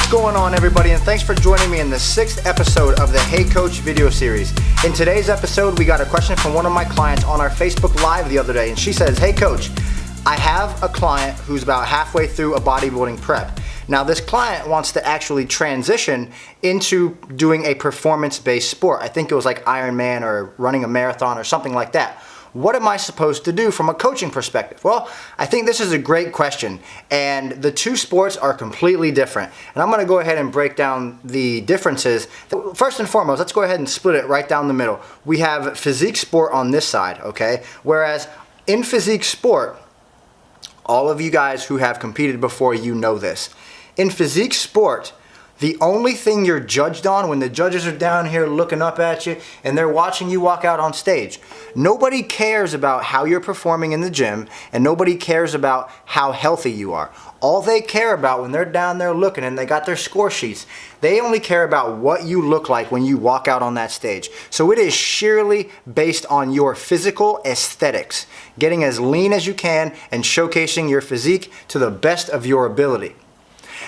What's going on, everybody, and thanks for joining me in the 6th episode of the Hey Coach video series. In today's episode, we got a question from one of my clients on our Facebook Live the other day, and she says, "Hey Coach, I have a client who's about halfway through a bodybuilding prep. Now this client wants to actually transition into doing a performance-based sport. I think it was like Ironman or running a marathon or something like that. What am I supposed to do from a coaching perspective?" Well, I think this is a great question, and the two sports are completely different. And I'm gonna go ahead and break down the differences. First and foremost, let's go ahead and split it right down the middle. We have physique sport on this side, okay? Whereas in physique sport, all of you guys who have competed before, you know this. In physique sport, the only thing you're judged on when the judges are down here looking up at you and they're watching you walk out on stage, nobody cares about how you're performing in the gym, and nobody cares about how healthy you are. All they care about when they're down there looking and they got their score sheets, they only care about what you look like when you walk out on that stage. So it is sheerly based on your physical aesthetics, getting as lean as you can and showcasing your physique to the best of your ability.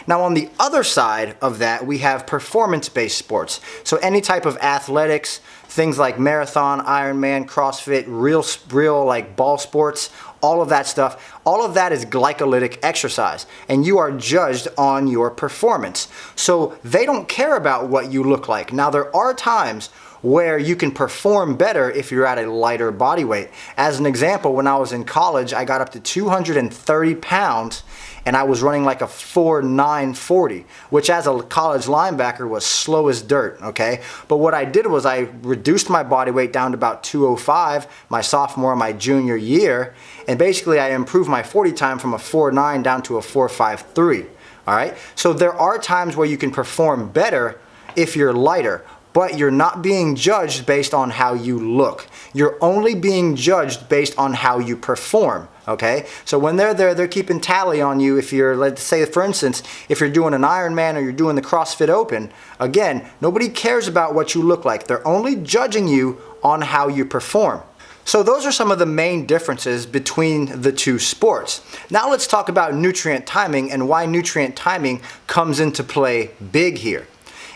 Now on the other side of that, we have performance-based sports. So any type of athletics, things like marathon, Ironman, CrossFit, real like ball sports, all of that stuff, all of that is glycolytic exercise, and you are judged on your performance. So they don't care about what you look like. Now there are times where you can perform better if you're at a lighter body weight. As an example, when I was in college, I got up to 230 pounds and I was running like a 4.940, which as a college linebacker was slow as dirt, okay? But what I did was I reduced my body weight down to about 205 my sophomore and my junior year, and basically I improved my 40 time from a 4.9 down to a 4.53, all right? So there are times where you can perform better if you're lighter, but you're not being judged based on how you look. You're only being judged based on how you perform, okay? So when they're there, they're keeping tally on you. If you're, let's say for instance, if you're doing an Ironman or you're doing the CrossFit Open, again, nobody cares about what you look like. They're only judging you on how you perform. So those are some of the main differences between the two sports. Now let's talk about nutrient timing and why nutrient timing comes into play big here.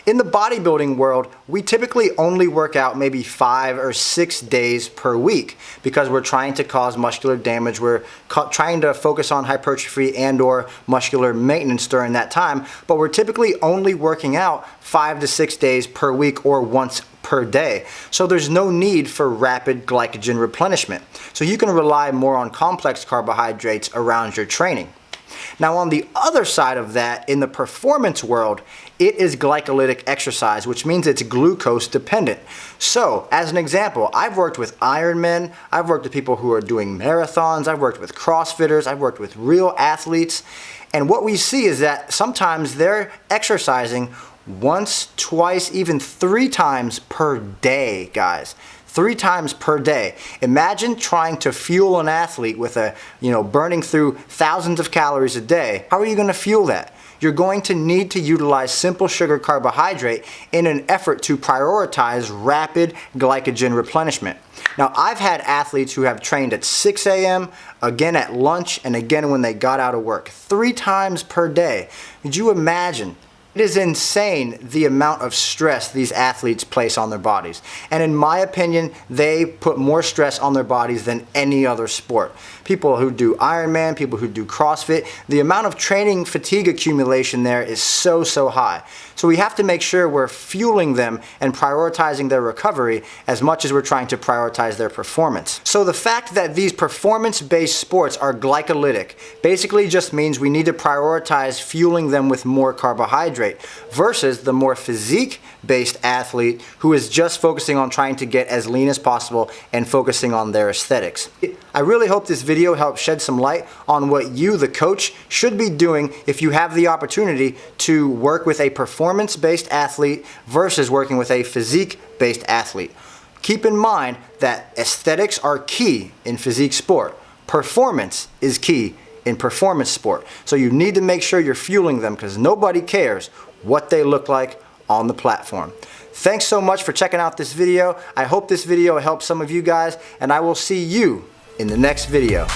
In the bodybuilding world, we typically only work out maybe 5 or 6 days per week because we're trying to cause muscular damage. We're trying to focus on hypertrophy and or muscular maintenance during that time, but we're typically only working out 5 to 6 days per week or once per day. So there's no need for rapid glycogen replenishment. So you can rely more on complex carbohydrates around your training. Now on the other side of that, in the performance world, it is glycolytic exercise, which means it's glucose dependent. So as an example, I've worked with Ironmen, I've worked with people who are doing marathons, I've worked with CrossFitters, I've worked with real athletes, and what we see is that sometimes they're exercising once, twice, even 3 times per day, guys. 3 times per day. Imagine trying to fuel an athlete with burning through thousands of calories a day. How are you going to fuel that? You're going to need to utilize simple sugar carbohydrate in an effort to prioritize rapid glycogen replenishment. Now, I've had athletes who have trained at 6 a.m., again at lunch, and again when they got out of work. 3 times per day. Could you imagine? It is insane the amount of stress these athletes place on their bodies. And in my opinion, they put more stress on their bodies than any other sport. People who do Ironman, people who do CrossFit, the amount of training fatigue accumulation there is so high. So we have to make sure we're fueling them and prioritizing their recovery as much as we're trying to prioritize their performance. So the fact that these performance-based sports are glycolytic basically just means we need to prioritize fueling them with more carbohydrate versus the more physique-based athlete who is just focusing on trying to get as lean as possible and focusing on their aesthetics. I really hope this video helps shed some light on what you, the coach, should be doing if you have the opportunity to work with a performance-based athlete versus working with a physique-based athlete. Keep in mind that aesthetics are key in physique sport. Performance is key in performance sport. So you need to make sure you're fueling them because nobody cares what they look like on the platform. Thanks so much for checking out this video. I hope this video helps some of you guys, and I will see you in the next video.